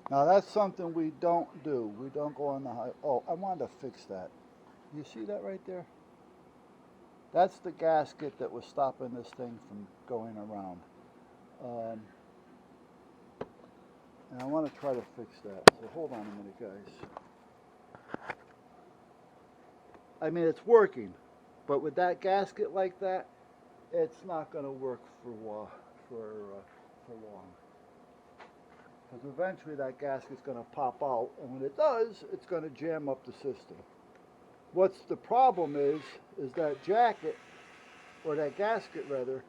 Now that's something we don't do. We don't go on the high. Oh, I wanted to fix that. You see that right there? That's the gasket that was stopping this thing from going around. Um, and I want to try to fix that. So hold on a minute, guys. I mean, it's working, but with that gasket like that, it's not going to work for for long. Because eventually that gasket's going to pop out, and when it does, it's going to jam up the system. What's the problem is that jacket, or that gasket rather,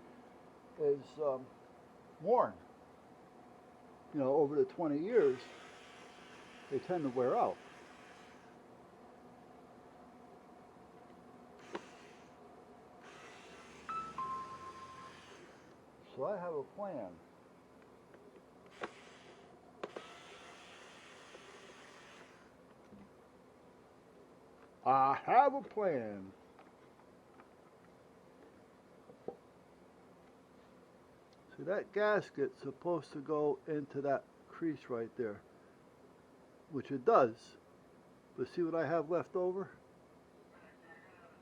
is worn. You know, over the 20 years, they tend to wear out. So I have a plan. I have a plan. See, that gasket's supposed to go into that crease right there, which it does. But see what I have left over?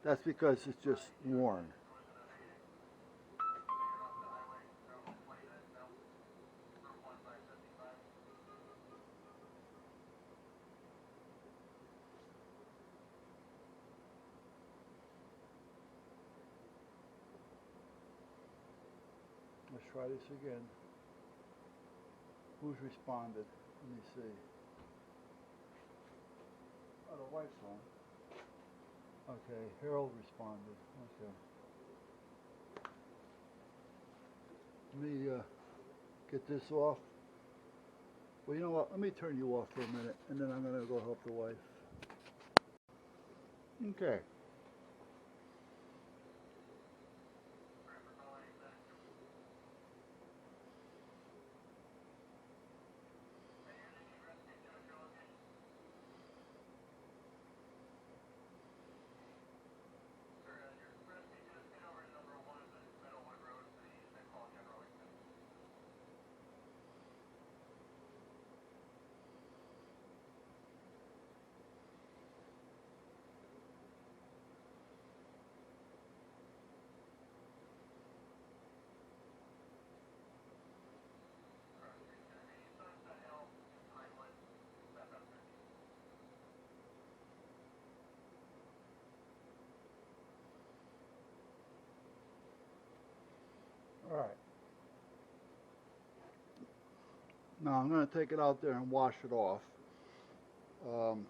That's because it's just worn. Let's try this again. Who's responded? Let me see. Oh, the wife's on. Okay, Harold responded. Okay. Let me get this off. Well, you know what? Let me turn you off for a minute, and then I'm going to go help the wife. Okay. All right. Now I'm going to take it out there and wash it off. Um,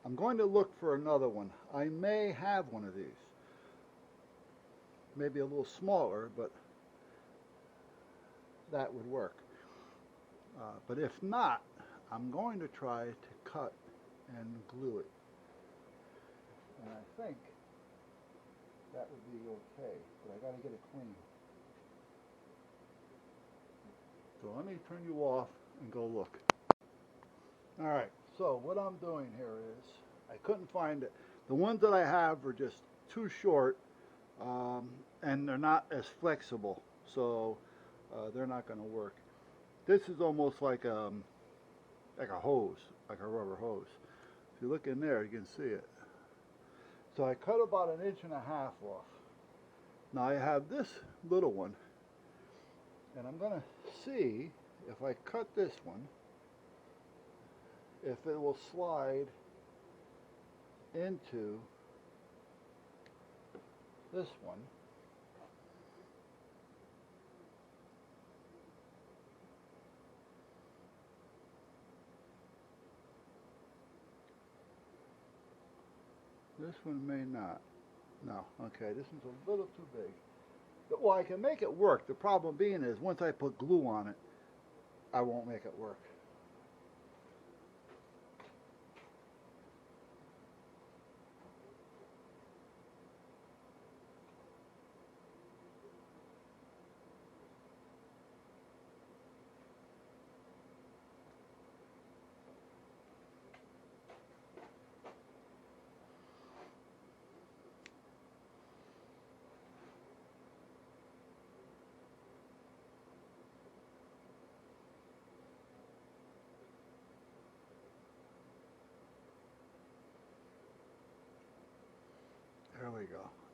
I'm going to look for another one. I may have one of these. Maybe a little smaller, but that would work. But if not, I'm going to try to cut and glue it. And I think that would be okay, but I got to get it clean. So let me turn you off and go look. All right, so what I'm doing here is I couldn't find it. The ones that I have are just too short, and they're not as flexible, so they're not going to work. This is almost like a hose, like a rubber hose. If you look in there, you can see it. So I cut about 1.5 inches off. Now I have this little one, and I'm going to see if I cut this one, if it will slide into this one. This one may not. No, okay, this one's a little too big. Well, I can make it work. The problem being is once I put glue on it, I won't make it work.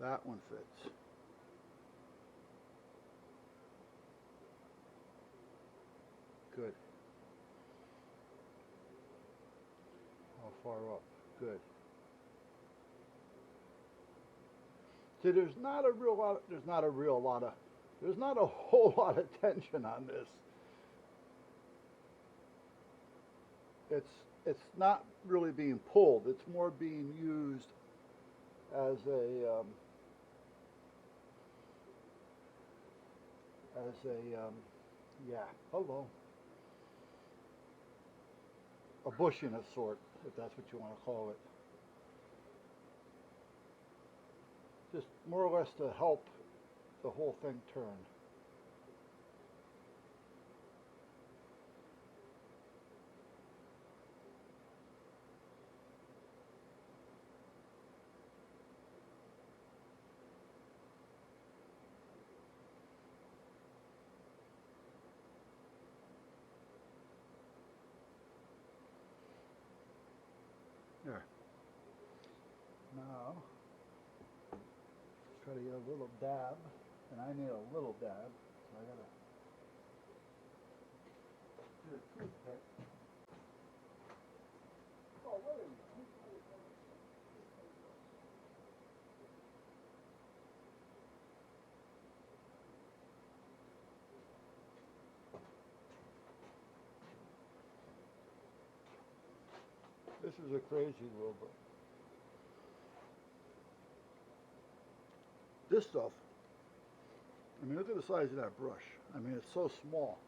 That one fits. Good. How far up? Good. See, there's not a whole lot of tension on this. It's not really being pulled. It's more being used as yeah, hello, a bushing of sort, if that's what you want to call it. Just more or less to help the whole thing turn. There. Now, try to get a little dab, and I need a little dab, so I gotta do a toothpick. Oh, wait a minute. This is a crazy little bit. This stuff, I mean, look at the size of that brush. I mean, it's so small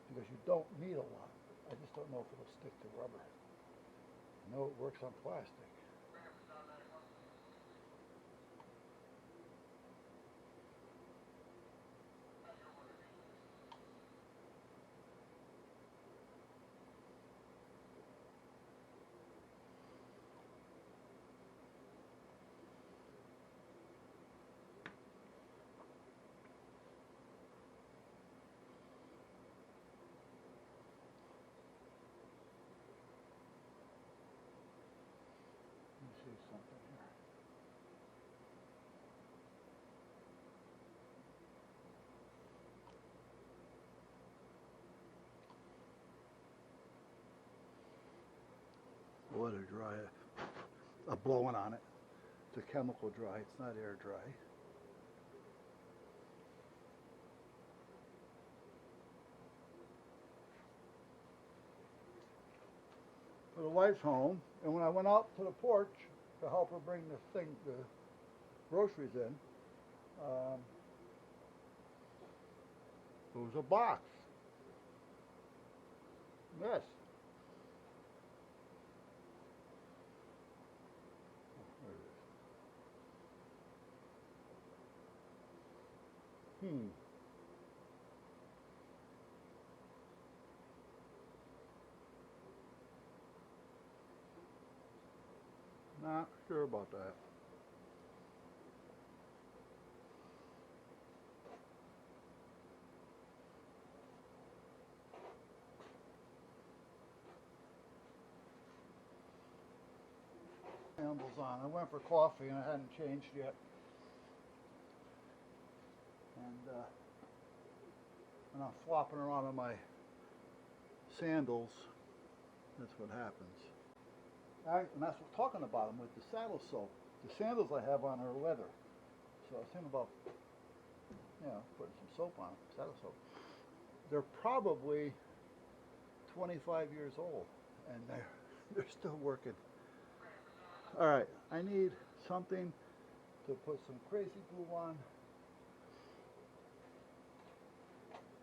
because you don't need a lot. I just don't know if it'll stick to rubber. I know it works on plastic. Let me see something here. Let it dry. A blowing on it. It's a chemical dry. It's not air dry. So the wife's home, and when I went out to the porch to help her bring the groceries in, there was a box. Yes. Hmm. Not sure about that. Candles on. I went for coffee and I hadn't changed yet. And when I'm flopping around on my sandals, that's what happens. And that's what talking about them with the saddle soap. The sandals I have on are leather. So I was thinking about, putting some soap on them, saddle soap. They're probably 25 years old, and they're still working. All right, I need something to put some crazy glue on.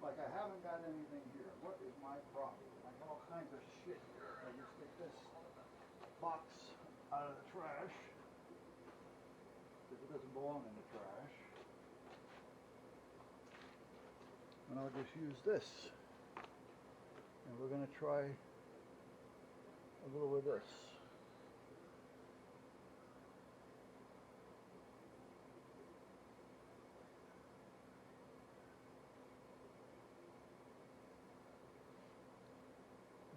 Like I haven't got anything here. What is my problem? I got all kinds of shit here. I just get this box out of the trash because it doesn't belong in the trash. And I'll just use this. And we're going to try a little of this.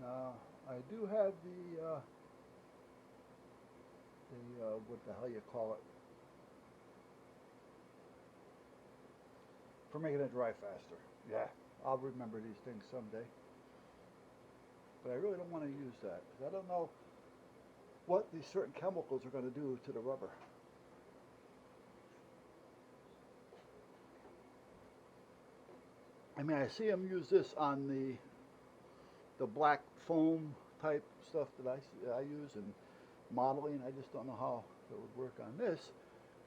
Now, I do have the what the hell you call it, for making it dry faster. Yeah, I'll remember these things someday. But I really don't want to use that because I don't know what these certain chemicals are going to do to the rubber. I mean, I see them use this on the black foam type stuff that I use in modeling. I just don't know how it would work on this.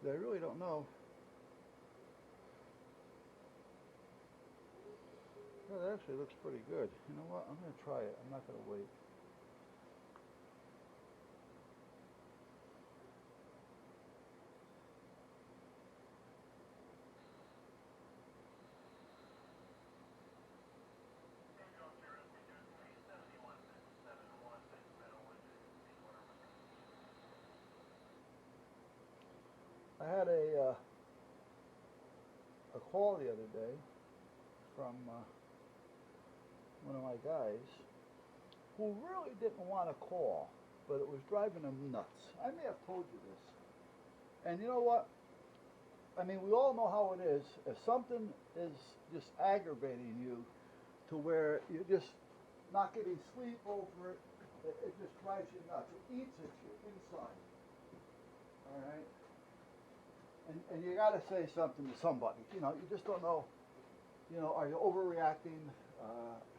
I really don't know. Well, that actually looks pretty good. You know what? I'm going to try it. I'm not going to wait. I had a call the other day from one of my guys who really didn't want to call, but it was driving him nuts. I may have told you this. And you know what? I mean, we all know how it is. If something is just aggravating you to where you're just not getting sleep over it, it just drives you nuts. It eats at you inside. All right? And you got to say something to somebody. You know, you just don't know. You know, are you overreacting?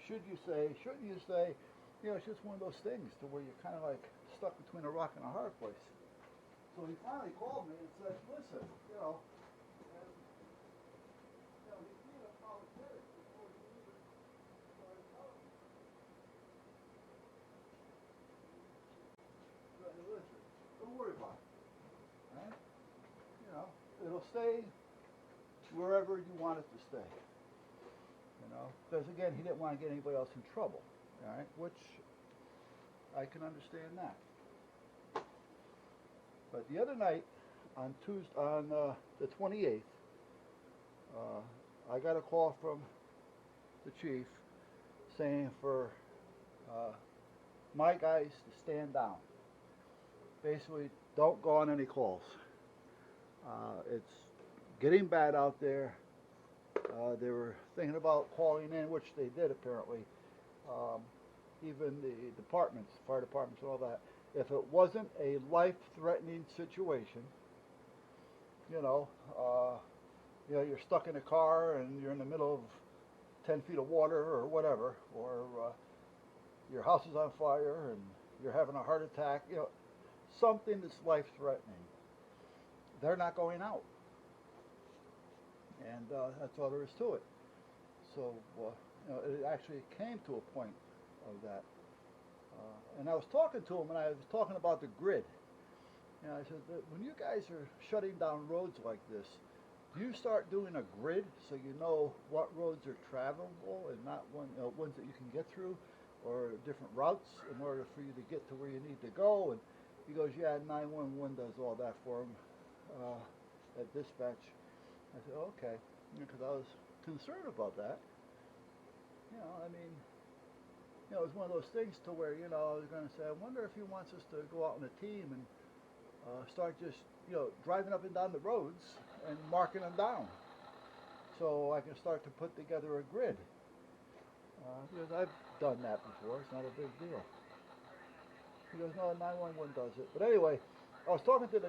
Should you say? Shouldn't you say? You know, it's just one of those things to where you're kind of like stuck between a rock and a hard place. So he finally called me and said, "Listen, you know, and, you know, he's being apologetic before he even started telling me. But listen, don't worry about it. Right? You know, it'll stay wherever you want it to stay. You know, because again, he didn't want to get anybody else in trouble. All right, which I can understand that. But the other night, on Tuesday, on the 28th, I got a call from the chief saying for my guys to stand down. Basically, don't go on any calls. It's getting bad out there. They were thinking about calling in, which they did apparently. Even the departments, fire departments and all that. If it wasn't a life-threatening situation, you know, you're stuck in a car and you're in the middle of 10 feet of water or whatever, or your house is on fire and you're having a heart attack, you know, something that's life-threatening, they're not going out. And that's all there is to it. So, you know, it actually came to a point of that. And I was talking to him, and I was talking about the grid. And I said, when you guys are shutting down roads like this, do you start doing a grid so you know what roads are travelable and not ones that you can get through, or different routes in order for you to get to where you need to go? And he goes, yeah, 911 does all that for him at dispatch. I said, okay, because I was concerned about that. You know, I mean, you know, it's one of those things to where, you know, I was going to say, I wonder if he wants us to go out in a team and start just, you know, driving up and down the roads and marking them down so I can start to put together a grid. Because I've done that before. It's not a big deal. He goes, no, 911 does it. But anyway, I was talking to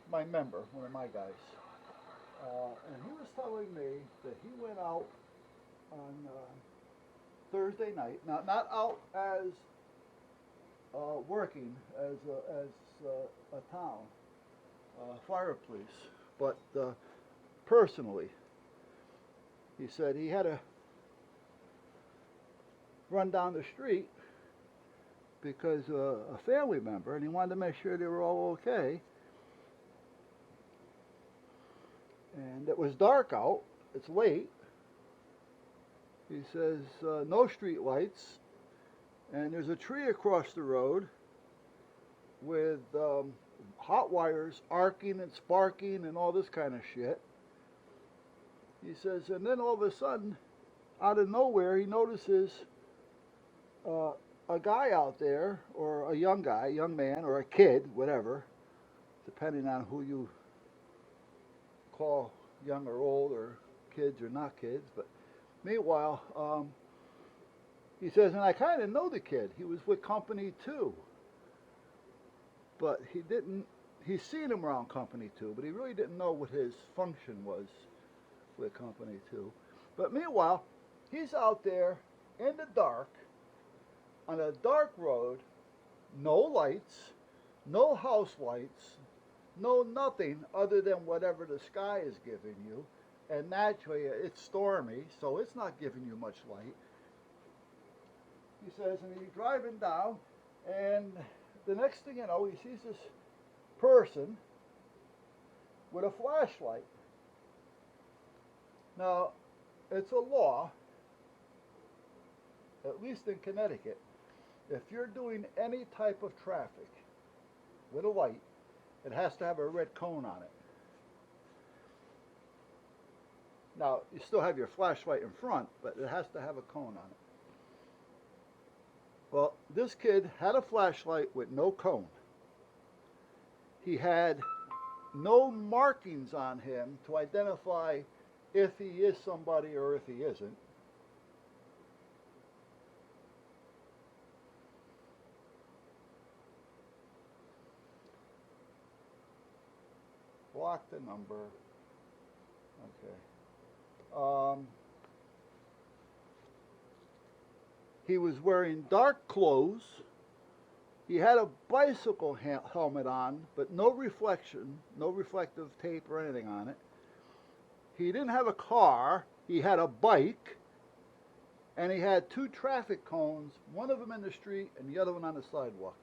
my member, one of my guys, and he was telling me that he went out on Thursday night. Now, not out as working as a town fire police, but personally, he said he had to run down the street because a family member, and he wanted to make sure they were all okay. And it was dark out. It's late. He says, no street lights, and there's a tree across the road with hot wires arcing and sparking and all this kind of shit. He says, and then all of a sudden, out of nowhere, he notices a guy out there, or a young guy, young man, or a kid, whatever, depending on who you call young or old or kids or not kids. But meanwhile, he says, and I kind of know the kid. He was with company too, but he's seen him around company too, but he really didn't know what his function was with company too. But meanwhile, he's out there in the dark, on a dark road, no lights, no house lights, no nothing other than whatever the sky is giving you. And naturally, it's stormy, so it's not giving you much light. He says, and he's driving down, and the next thing you know, he sees this person with a flashlight. Now, it's a law, at least in Connecticut, if you're doing any type of traffic with a light, it has to have a red cone on it. Now, you still have your flashlight in front, but it has to have a cone on it. Well, this kid had a flashlight with no cone. He had no markings on him to identify if he is somebody or if he isn't. Block the number. Okay. He was wearing dark clothes. He had a bicycle helmet on, but no reflection, no reflective tape or anything on it. He didn't have a car. He had a bike. And he had two traffic cones, one of them in the street and the other one on the sidewalk.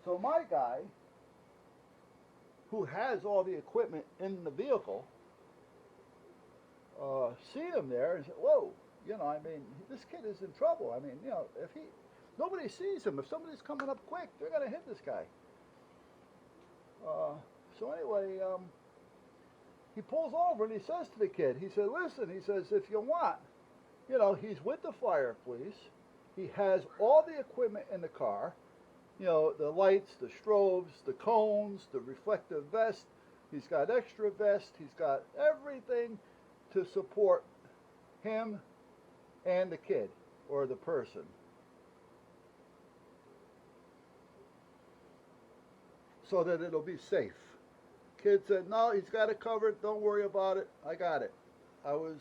So my guy, who has all the equipment in the vehicle, seen him there and said, whoa, you know, I mean, this kid is in trouble. I mean, you know, nobody sees him. If somebody's coming up quick, they're going to hit this guy. So anyway, he pulls over and he says to the kid, he said, listen, he says, if you want, you know, he's with the fire police. He has all the equipment in the car, you know, the lights, the strobes, the cones, the reflective vest. He's got extra vest. He's got everything to support him and the kid or the person. So that it'll be safe. Kid said, no, he's got it covered. Don't worry about it. I got it. I was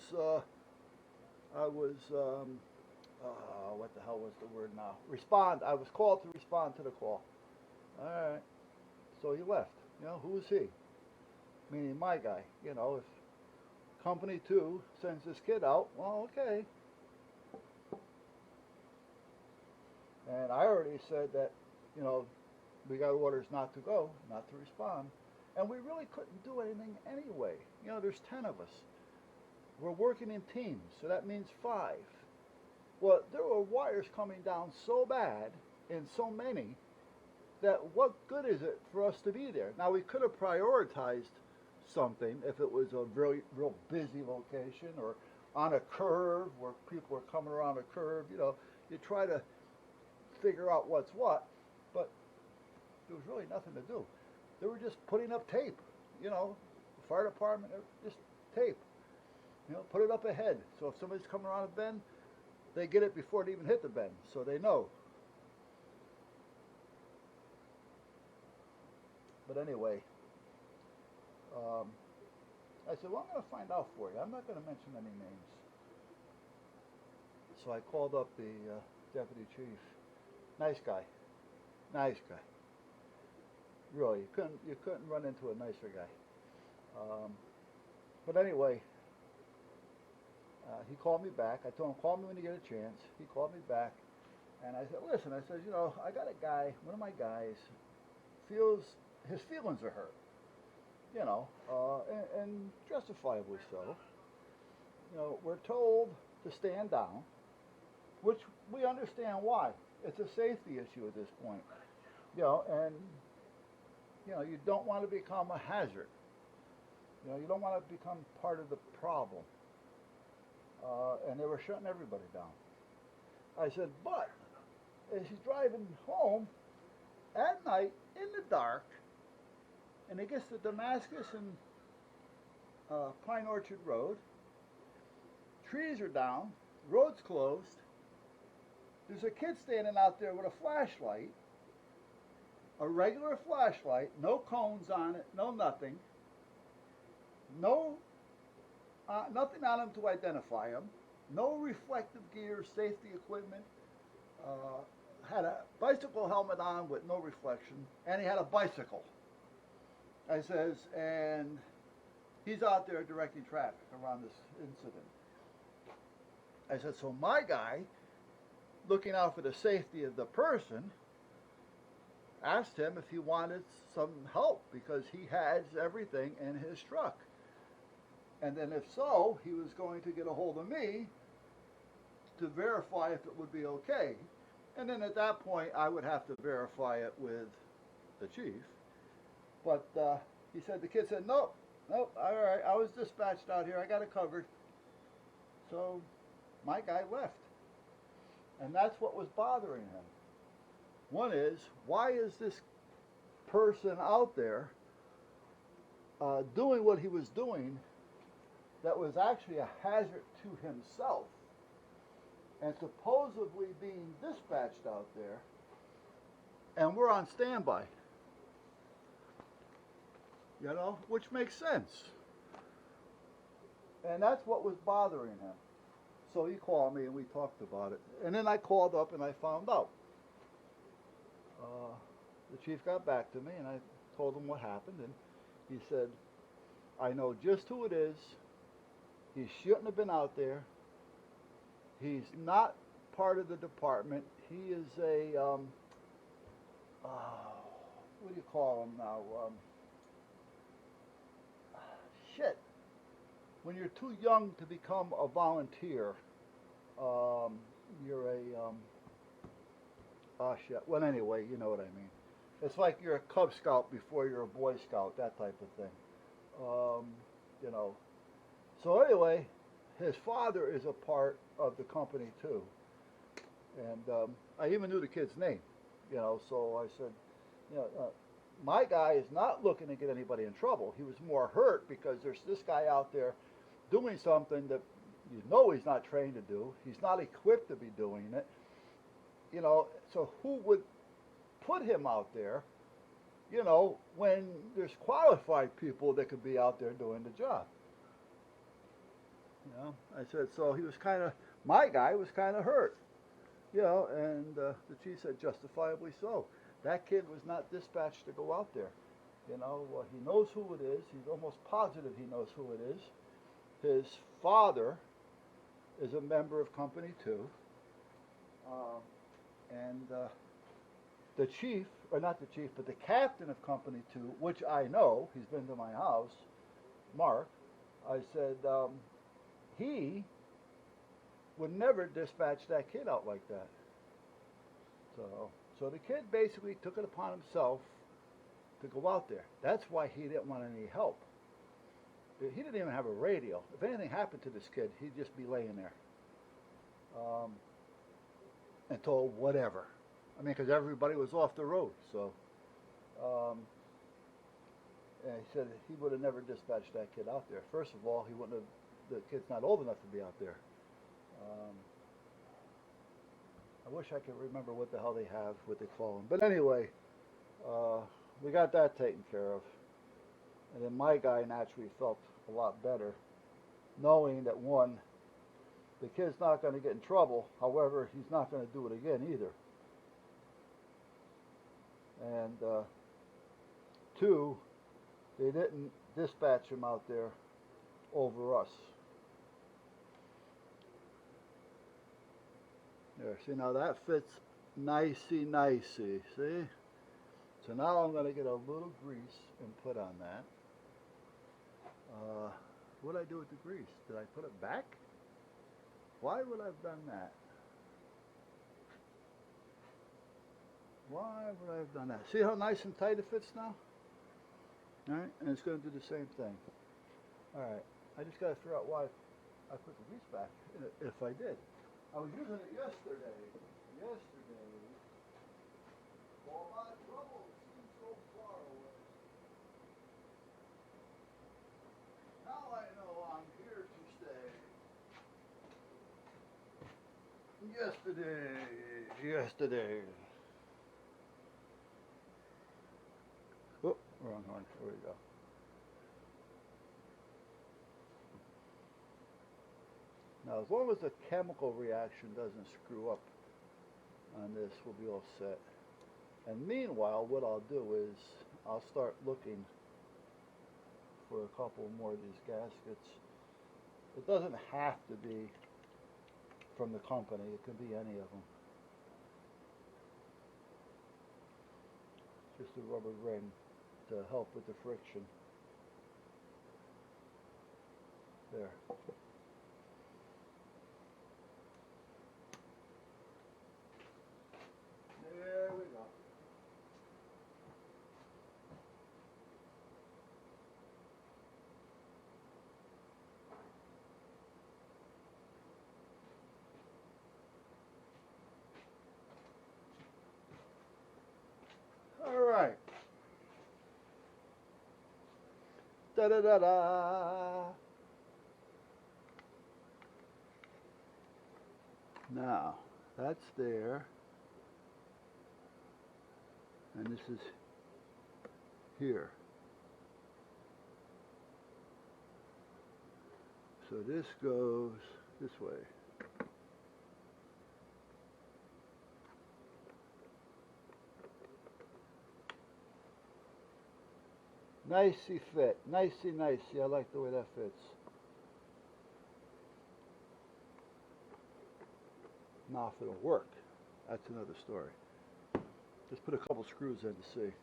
what the hell was the word now? Respond. I was called to respond to the call. All right. So he left. You know, who is he? Meaning my guy. You know, if company 2 sends this kid out, well, okay. And I already said that, you know, we got orders not to go, not to respond. And we really couldn't do anything anyway. You know, there's 10 of us. We're working in teams, so that means 5. Well, there were wires coming down so bad in so many that what good is it for us to be there? Now, we could have prioritized something if it was a real busy location or on a curve where people were coming around a curve. You know, you try to figure out what's what, but there was really nothing to do. They were just putting up tape, you know, the fire department, just tape. You know, put it up ahead. So if somebody's coming around a bend, they get it before they even hit the bend, so they know. But anyway, I said, well, I'm going to find out for you. I'm not going to mention any names. So I called up the deputy chief. Nice guy. Nice guy. Really, you couldn't run into a nicer guy. But anyway, he called me back. I told him, call me when you get a chance. He called me back, and I said, listen, I said, you know, I got a guy, one of my guys, his feelings are hurt, you know, and justifiably so. You know, we're told to stand down, which we understand why. It's a safety issue at this point, you know, and you know, you don't want to become a hazard. You know, you don't want to become part of the problem. And they were shutting everybody down. I said, but as he's driving home at night in the dark, and he gets to Damascus and Pine Orchard Road. Trees are down, road's closed. There's a kid standing out there with a flashlight, a regular flashlight, no cones on it, no nothing, no nothing on him to identify him, no reflective gear, safety equipment, had a bicycle helmet on with no reflection, and he had a bicycle. I says, and he's out there directing traffic around this incident. I said, so my guy, looking out for the safety of the person, asked him if he wanted some help because he has everything in his truck. And then if so, he was going to get a hold of me to verify if it would be okay. And then at that point, I would have to verify it with the chief. But he said, the kid said, nope, all right, I was dispatched out here, I got it covered. So my guy left. And that's what was bothering him. One is, why is this person out there doing what he was doing that was actually a hazard to himself and supposedly being dispatched out there, and we're on standby? You know, which makes sense. And that's what was bothering him. So he called me and we talked about it. And then I called up and I found out. The chief got back to me and I told him what happened, and he said, I know just who it is. He shouldn't have been out there. He's not part of the department. He is a, what do you call him now? Shit. When you're too young to become a volunteer, you're a, shit. Well, anyway, you know what I mean. It's like you're a Cub Scout before you're a Boy Scout, that type of thing. You know. So anyway, his father is a part of the company too. And I even knew the kid's name, you know, so I said, you know, my guy is not looking to get anybody in trouble. He was more hurt because there's this guy out there doing something that you know he's not trained to do. He's not equipped to be doing it. You know, so who would put him out there, you know, when there's qualified people that could be out there doing the job? You know, I said, so he was kind of, my guy was kind of hurt, you know, and the chief said justifiably so. That kid was not dispatched to go out there. You know, well, he knows who it is. He's almost positive he knows who it is. His father is a member of Company 2. And the chief, or not the chief, but the captain of Company 2, which I know, he's been to my house, Mark, I said, he would never dispatch that kid out like that. So the kid basically took it upon himself to go out there. That's why he didn't want any help. He didn't even have a radio. If anything happened to this kid, he'd just be laying there. Until whatever. I mean, because everybody was off the road. So, and he said he would have never dispatched that kid out there. First of all, he wouldn't have. The kid's not old enough to be out there. I wish I could remember what the hell they have, what they call him. But anyway, we got that taken care of. And then my guy naturally felt a lot better, knowing that one, the kid's not going to get in trouble. However, he's not going to do it again either. And two, they didn't dispatch him out there over us. There, see, now that fits nicey, see? So now I'm going to get a little grease and put on that. What did I do with the grease? Did I put it back? Why would I have done that? Why would I have done that? See how nice and tight it fits now? Alright, and it's going to do the same thing. Alright, I just got to figure out why I put the grease back, if I did. I was using it yesterday. Well, my trouble seems so far away. Now I Yesterday. Oh, wrong one. There we go. Now, as long as the chemical reaction doesn't screw up on this, we'll be all set. And meanwhile, what I'll do is I'll start looking for a couple more of these gaskets. It doesn't have to be from the company. It can be any of them. Just a rubber ring to help with the friction. There. There we go. All right. Da da da da. Now, that's there. And this is here. So this goes this way. Nicey fit, nicey. I like the way that fits. Now if it'll work, that's another story. Just put a couple screws in to see.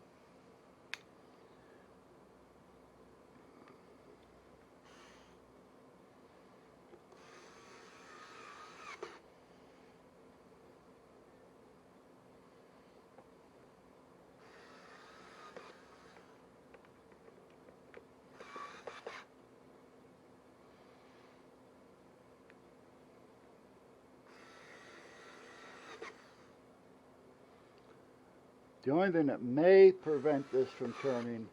The only thing that may prevent this from turning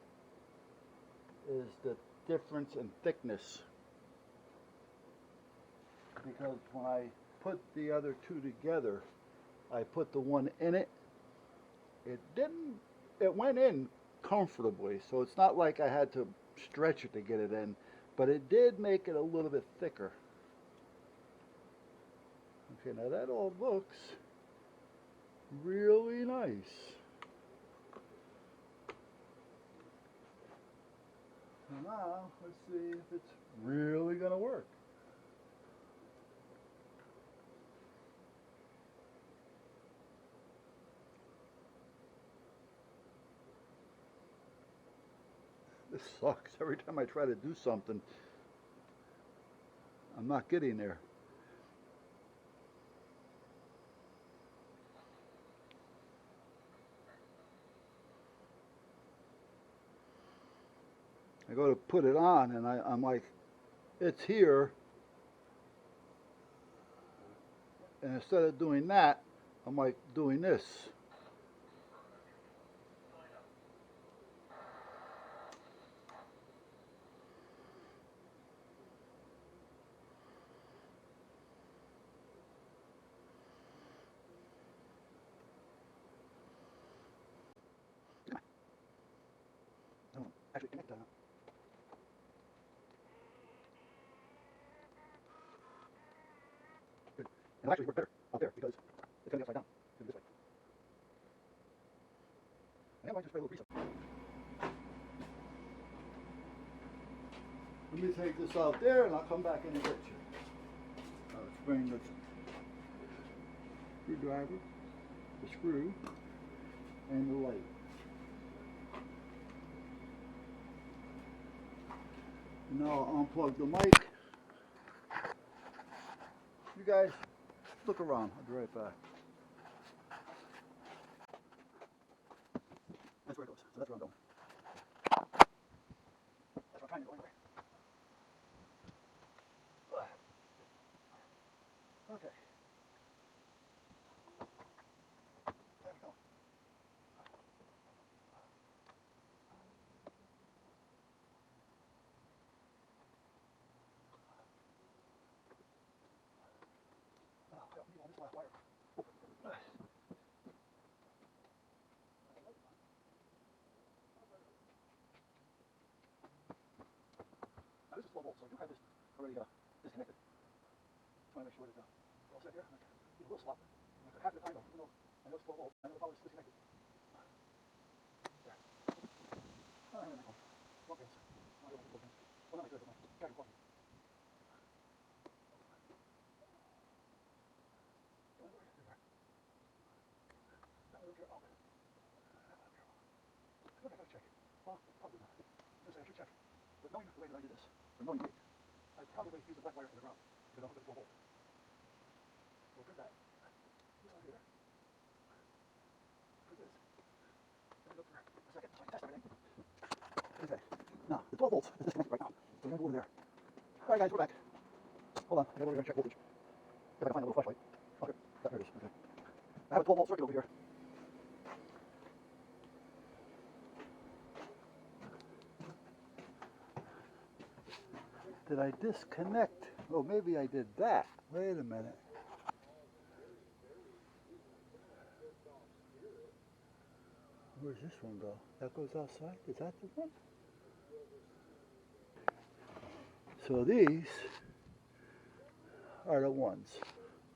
is the difference in thickness. Because when I put the other two together, I put the one in it. It went in comfortably, so it's not like I had to stretch it to get it in, but it did make it a little bit thicker. Okay, now that all looks really nice. So now, let's see if it's really going to work. This sucks. Every time I try to do something, I'm not getting there. I go to put it on and I'm like, it's here. And instead of doing that, I'm like doing this. Actually connect that. Good. It'll actually work better out there because it's going to be upside down. It's going to be this way. And I might just spray a little grease up. Let me take this out there and I'll come back in and get you. Let's bring the screwdriver, the screw, and the light. Now I'll unplug the mic. You guys, look around. I'll be right back. That's where it goes. So that's where I'm going. That's where I'm trying to go anyway. Okay. There we go. Oh, well, last wire. Now this is 12 volts, so I do have this already disconnected. Just want to make sure that we're all set here. Need a little slop. Half the time though, even though I know it's 12 volts, I know the power is disconnected. There. Oh, I have a one pins. Well, not like this, but my carry one. But knowing the way that I did this, or knowing me, I'd probably use the black wire for the ground, because I'm going to 12 volts. We'll print that. This on here. Print this. And look for a second so I can test everything. Okay. Now, the 12 volts is disconnected right now. So we're going to go over there. Alright guys, we're back. Hold on, I gotta go over here and check voltage. If I can find a little flashlight. Okay, there it is. Okay. I have a 12 volt circuit over here. Did I disconnect? Oh, maybe I did that. Wait a minute. Where's this one go? That goes outside? Is that the one? So these are the ones.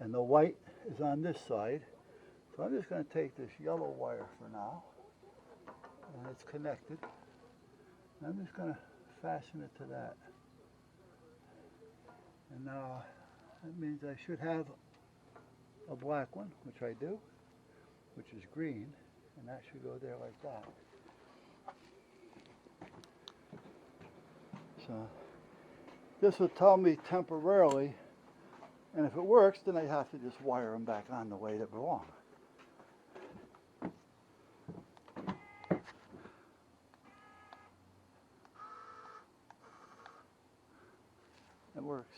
And the white is on this side. So I'm just going to take this yellow wire for now. And it's connected. And I'm just going to fasten it to that. And now that means I should have a black one, which I do, which is green, and that should go there like that. So this will tell me temporarily, and if it works, then I have to just wire them back on the way they belong. It works.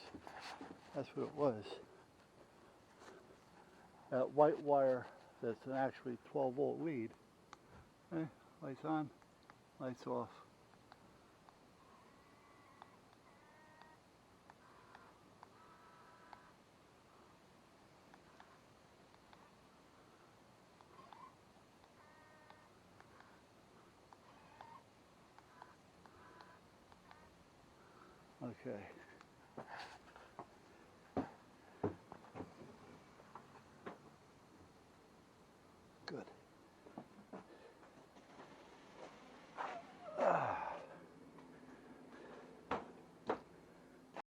That's what it was. That white wire that's an actually 12 volt lead. Okay, lights on, lights off. Okay. Good.